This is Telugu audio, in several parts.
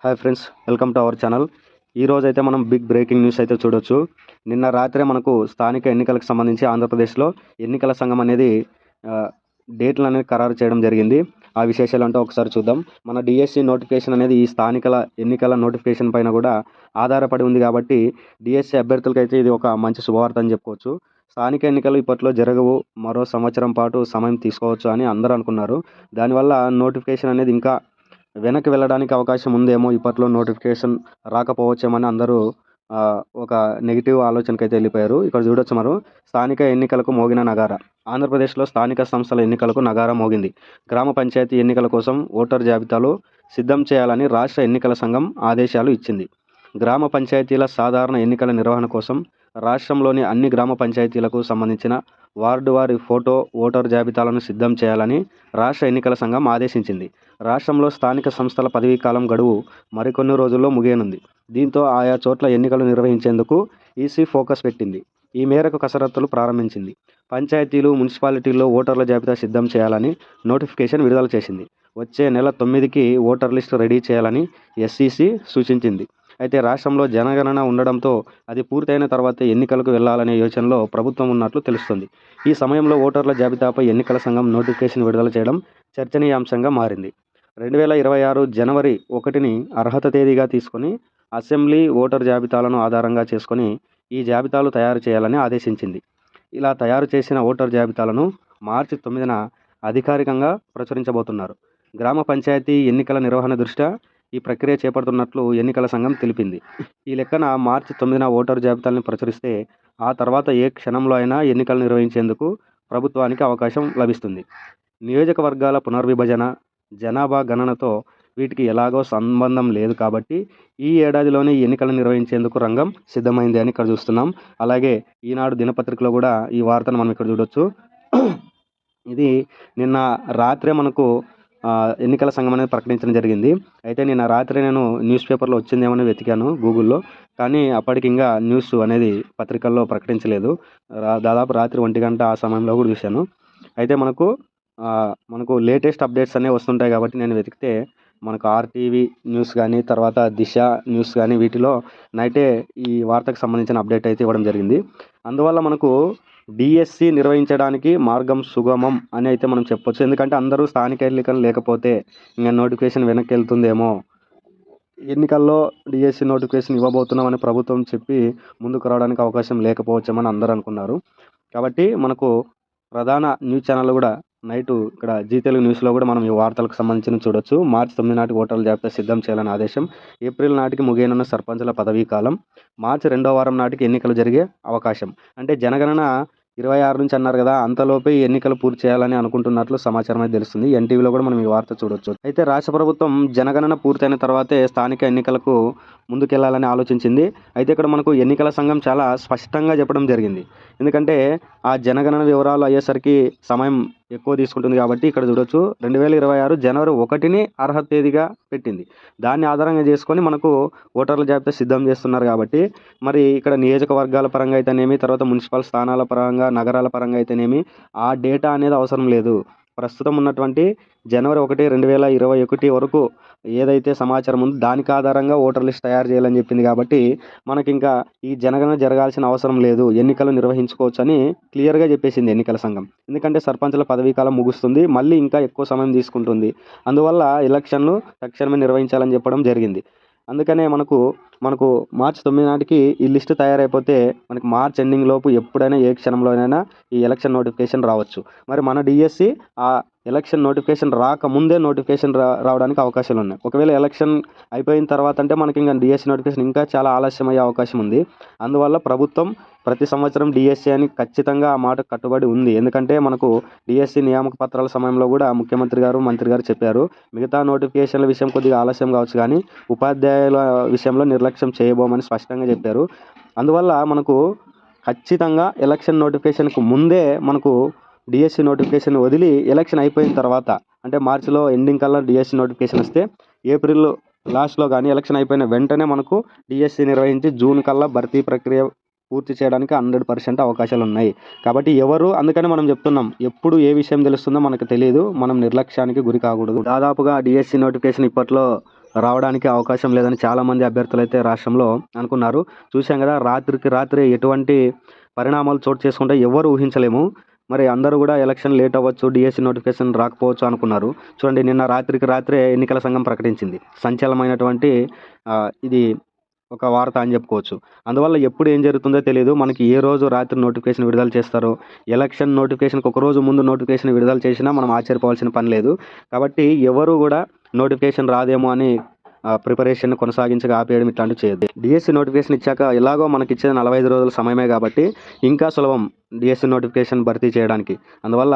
Hi friends, welcome to our channel. ఈరోజు అయితే మనం బిగ్ బ్రేకింగ్ న్యూస్ అయితే చూడొచ్చు. నిన్న రాత్రే మనకు స్థానిక ఎన్నికలకు సంబంధించి ఆంధ్రప్రదేశ్లో ఎన్నికల సంఘం అనేది డేట్లు అనేది ఖరారు చేయడం జరిగింది. ఆ విశేషాలు అంటే ఒకసారి చూద్దాం. మన డిఎస్సి నోటిఫికేషన్ అనేది ఈ స్థానికల ఎన్నికల నోటిఫికేషన్ పైన కూడా ఆధారపడి ఉంది కాబట్టి డిఎస్సి అభ్యర్థులకు అయితే ఇది ఒక మంచి శుభవార్త అని చెప్పుకోవచ్చు. స్థానిక ఎన్నికలు ఇప్పట్లో జరగవు, మరో సంవత్సరం పాటు సమయం తీసుకోవచ్చు అని అందరూ అనుకున్నారు. దానివల్ల నోటిఫికేషన్ అనేది ఇంకా వెనక్కి వెళ్ళడానికి అవకాశం ఉందేమో, ఇప్పట్లో నోటిఫికేషన్ రాకపోవచ్చేమని అందరూ ఒక నెగిటివ్ ఆలోచనకైతే వెళ్ళిపోయారు. ఇక్కడ చూడొచ్చు మనం, స్థానిక ఎన్నికలకు మోగిన నగారా. ఆంధ్రప్రదేశ్లో స్థానిక సంస్థల ఎన్నికలకు నగారా మోగింది. గ్రామ పంచాయతీ ఎన్నికల కోసం ఓటర్ జాబితాలు సిద్ధం చేయాలని రాష్ట్ర ఎన్నికల సంఘం ఆదేశాలు ఇచ్చింది. గ్రామ పంచాయతీల సాధారణ ఎన్నికల నిర్వహణ కోసం రాష్ట్రంలోని అన్ని గ్రామ పంచాయతీలకు సంబంధించిన వార్డు వారి ఫోటో ఓటర్ జాబితాలను సిద్ధం చేయాలని రాష్ట్ర ఎన్నికల సంఘం ఆదేశించింది. రాష్ట్రంలో స్థానిక సంస్థల పదవీ కాలం గడువు మరికొన్ని రోజుల్లో ముగియనుంది. దీంతో ఆయా చోట్ల ఎన్నికలు నిర్వహించేందుకు ఈసీ ఫోకస్ పెట్టింది. ఈ మేరకు కసరత్తులు ప్రారంభించింది. పంచాయతీలు, మున్సిపాలిటీల్లో ఓటర్ల జాబితా సిద్ధం చేయాలని నోటిఫికేషన్ విడుదల చేసింది. వచ్చే నెల 9కి ఓటర్ లిస్టు రెడీ చేయాలని ఎస్ఈసి సూచించింది. అయితే రాష్ట్రంలో జనగణన ఉండడంతో అది పూర్తయిన తర్వాత ఎన్నికలకు వెళ్లాలనే యోచనలో ప్రభుత్వం ఉన్నట్లు తెలుస్తుంది. ఈ సమయంలో ఓటర్ల జాబితాపై ఎన్నికల సంఘం నోటిఫికేషన్ విడుదల చేయడం చర్చనీయాంశంగా మారింది. 2026 జనవరి 1ని అర్హత తేదీగా తీసుకొని అసెంబ్లీ ఓటర్ జాబితాలను ఆధారంగా చేసుకొని ఈ జాబితాలు తయారు చేయాలని ఆదేశించింది. ఇలా తయారు చేసిన ఓటర్ జాబితాలను మార్చి 9న అధికారికంగా ప్రచురించబోతున్నారు. గ్రామ పంచాయతీ ఎన్నికల నిర్వహణ దృష్ట్యా ఈ ప్రక్రియ చేపడుతున్నట్లు ఎన్నికల సంఘం తెలిపింది. ఈ లెక్కన మార్చి 9న ఓటర్ జాబితాలను ప్రచురిస్తే ఆ తర్వాత ఏ క్షణంలో అయినా ఎన్నికలు నిర్వహించేందుకు ప్రభుత్వానికి అవకాశం లభిస్తుంది. నియోజకవర్గాల పునర్విభజన, జనాభా గణనతో వీటికి ఎలాగో సంబంధం లేదు కాబట్టి ఈ ఏడాదిలోనే ఎన్నికలు నిర్వహించేందుకు రంగం సిద్ధమైంది అని ఇక్కడ చూస్తున్నాం. అలాగే ఈనాడు దినపత్రికలో కూడా ఈ వార్తను మనం ఇక్కడ చూడొచ్చు. ఇది నిన్న రాత్రే మనకు ఎన్నికల సంఘం అనేది ప్రకటించడం జరిగింది. అయితే నిన్న రాత్రి నేను న్యూస్ పేపర్లో వచ్చిందేమని వెతికాను గూగుల్లో, కానీ అప్పటికి ఇంకా న్యూస్ అనేది పత్రికల్లో ప్రకటించలేదు. దాదాపు రాత్రి 1 గంట ఆ సమయంలో కూడా చూశాను. అయితే మనకు లేటెస్ట్ అప్డేట్స్ అనేవి వస్తుంటాయి కాబట్టి నేను వెతికితే మనకు ఆర్టీవీ న్యూస్ కానీ, తర్వాత దిశ న్యూస్ కానీ వీటిలో నైటే ఈ వార్తకు సంబంధించిన అప్డేట్ అయితే ఇవ్వడం జరిగింది. అందువల్ల మనకు డిఎస్సి నిర్వహించడానికి మార్గం సుగమం అని అయితే మనం చెప్పొచ్చు. ఎందుకంటే అందరూ స్థానిక ఎన్నికలు లేకపోతే ఇంకా నోటిఫికేషన్ వెనక్కి వెళ్తుందేమో, ఎన్నికల్లో డిఎస్సి నోటిఫికేషన్ ఇవ్వబోతున్నామని ప్రభుత్వం చెప్పి ముందుకు రావడానికి అవకాశం లేకపోవచ్చామని అందరూ అనుకున్నారు. కాబట్టి మనకు ప్రధాన న్యూస్ ఛానల్ కూడా నైటు ఇక్కడ జీ తెలుగు న్యూస్లో కూడా మనం ఈ వార్తలకు సంబంధించిన చూడొచ్చు. మార్చి 9 నాటికి ఓటర్ల జాబితా సిద్ధం చేయాలని ఆదేశం. ఏప్రిల్ నాటికి ముగియనున్న సర్పంచుల పదవీ కాలం. మార్చి 2వ వారం నాటికి ఎన్నికలు జరిగే అవకాశం. అంటే జనగణన 26 నుంచి అన్నారు కదా, అంతలోపే ఈ ఎన్నికలు పూర్తి చేయాలని అనుకుంటున్నట్లు సమాచారం అయితే తెలుస్తుంది. ఎన్టీవీలో కూడా మనం ఈ వార్త చూడొచ్చు. అయితే రాష్ట్ర ప్రభుత్వం జనగణన పూర్తయిన తర్వాతే స్థానిక ఎన్నికలకు ముందుకెళ్లాలని ఆలోచించింది. అయితే ఇక్కడ మనకు ఎన్నికల సంఘం చాలా స్పష్టంగా చెప్పడం జరిగింది. ఎందుకంటే ఆ జనగణన వివరాలు అయ్యేసరికి సమయం ఎక్కువ తీసుకుంటుంది కాబట్టి ఇక్కడ చూడొచ్చు, 2026 జనవరి 1ని అర్హత తేదీగా పెట్టింది. దాన్ని ఆధారంగా చేసుకొని మనకు ఓటర్ల జాబితా సిద్ధం చేస్తున్నారు కాబట్టి మరి ఇక్కడ నియోజకవర్గాల పరంగా అయితేనేమి, తర్వాత మున్సిపల్ స్థానాల పరంగా, నగరాల పరంగా అయితేనేమి ఆ డేటా అనేది అవసరం లేదు. ప్రస్తుతం ఉన్నటువంటి జనవరి 1, 2021 వరకు ఏదైతే సమాచారం ఉందో దానికి ఆధారంగా ఓటర్ లిస్ట్ తయారు చేయాలని చెప్పింది కాబట్టి మనకి ఇంకా ఈ జనగణన జరగాల్సిన అవసరం లేదు, ఎన్నికలు నిర్వహించుకోవచ్చు అని క్లియర్గా చెప్పేసింది ఎన్నికల సంఘం. ఎందుకంటే సర్పంచుల పదవీ కాలం ముగుస్తుంది, మళ్ళీ ఇంకా ఎక్కువ సమయం తీసుకుంటుంది. అందువల్ల ఎలక్షన్లు తక్షణమే నిర్వహించాలని చెప్పడం జరిగింది. అందుకనే మనకు మార్చి 9 నాటికి ఈ లిస్టు తయారైపోతే మనకి మార్చ్ ఎండింగ్ లోపు ఎప్పుడైనా ఏ క్షణంలోనైనా ఈ ఎలక్షన్ నోటిఫికేషన్ రావచ్చు. మరి మన డిఎస్సి ఆ ఎలక్షన్ నోటిఫికేషన్ రాకముందే నోటిఫికేషన్ రావడానికి అవకాశాలు ఉన్నాయి. ఒకవేళ ఎలక్షన్ అయిపోయిన తర్వాత అంటే మనకి ఇంకా డిఎస్సి నోటిఫికేషన్ ఇంకా చాలా ఆలస్యం అయ్యే అవకాశం ఉంది. అందువల్ల ప్రభుత్వం ప్రతి సంవత్సరం డిఎస్సి అని ఖచ్చితంగా ఆ మాట కట్టుబడి ఉంది. ఎందుకంటే మనకు డిఎస్సి నియామక పత్రాల సమయంలో కూడా ముఖ్యమంత్రి గారు, మంత్రి గారు చెప్పారు, మిగతా నోటిఫికేషన్ల విషయం కొద్దిగా ఆలస్యం కావచ్చు కానీ ఉపాధ్యాయుల విషయంలో నిర్లక్ష్యం చేయబోమని స్పష్టంగా చెప్పారు. అందువల్ల మనకు ఖచ్చితంగా ఎలక్షన్ నోటిఫికేషన్కు ముందే మనకు డిఎస్సి నోటిఫికేషన్ వదిలి ఎలక్షన్ అయిపోయిన తర్వాత అంటే మార్చిలో ఎండింగ్ కల్లా డిఎస్సి నోటిఫికేషన్ వస్తే ఏప్రిల్ లాస్ట్లో కానీ ఎలక్షన్ అయిపోయిన వెంటనే మనకు డిఎస్సి నిర్వహించి జూన్ కల్లా భర్తీ ప్రక్రియ పూర్తి చేయడానికి 100% అవకాశాలు ఉన్నాయి. కాబట్టి అందుకని మనం చెప్తున్నాం, ఎప్పుడు ఏ విషయం తెలుస్తుందో మనకు తెలియదు, మనం నిర్లక్ష్యానికి గురి కాకూడదు. దాదాపుగా డిఎస్సి నోటిఫికేషన్ ఇప్పట్లో రావడానికి అవకాశం లేదని చాలామంది అభ్యర్థులైతే రాష్ట్రంలో అనుకున్నారు. చూసాం కదా, రాత్రికి రాత్రే ఎటువంటి పరిణామాలు చోటు చేసుకుంటే ఎవరు ఊహించలేము. మరి అందరూ కూడా ఎలక్షన్ లేట్ అవ్వచ్చు, డిఎస్సి నోటిఫికేషన్ రాకపోవచ్చు అనుకున్నారు. చూడండి, నిన్న రాత్రికి రాత్రే ఎన్నికల సంఘం ప్రకటించింది. సంచలనమైనటువంటి ఇది ఒక వార్త అని చెప్పుకోవచ్చు. అందువల్ల ఎప్పుడు ఏం జరుగుతుందో తెలియదు. మనకి ఏ రోజు రాత్రి నోటిఫికేషన్ విడుదల చేస్తారో, ఎలక్షన్ నోటిఫికేషన్కి ఒక రోజు ముందు నోటిఫికేషన్ విడుదల చేసినా మనం ఆశ్చర్యపోవాల్సిన పని లేదు. కాబట్టి ఎవరు కూడా నోటిఫికేషన్ రాదేమో అని ప్రిపరేషన్ కొనసాగించగా ఆపేయడం ఇట్లాంటివి చేయొద్దు. డిఎస్సి నోటిఫికేషన్ ఇచ్చాక ఎలాగో మనకి ఇచ్చేది 45 రోజుల సమయమే కాబట్టి ఇంకా సులభం డిఎస్సి నోటిఫికేషన్ భర్తీ చేయడానికి. అందువల్ల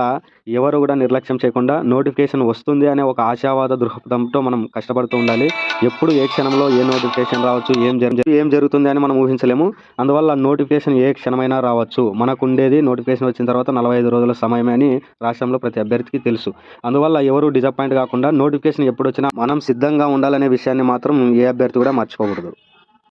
ఎవరు కూడా నిర్లక్ష్యం చేయకుండా నోటిఫికేషన్ వస్తుంది అనే ఒక ఆశావాద దృక్పథంతో మనం కష్టపడుతూ ఉండాలి. ఎప్పుడు ఏ క్షణంలో ఏ నోటిఫికేషన్ రావచ్చు, ఏం జరుగుతుంది అని మనం ఊహించలేము. అందువల్ల నోటిఫికేషన్ ఏ క్షణమైనా రావచ్చు. మనకు ఉండేది నోటిఫికేషన్ వచ్చిన తర్వాత 45 రోజుల సమయమే అని రాష్ట్రంలో ప్రతి అభ్యర్థికి తెలుసు. అందువల్ల ఎవరు డిసప్పాయింట్ కాకుండా నోటిఫికేషన్ ఎప్పుడు వచ్చినా మనం సిద్ధంగా ఉండాలనే విషయాన్ని మాత్రం ఏ అభ్యర్థి కూడా మర్చిపోకూడదు.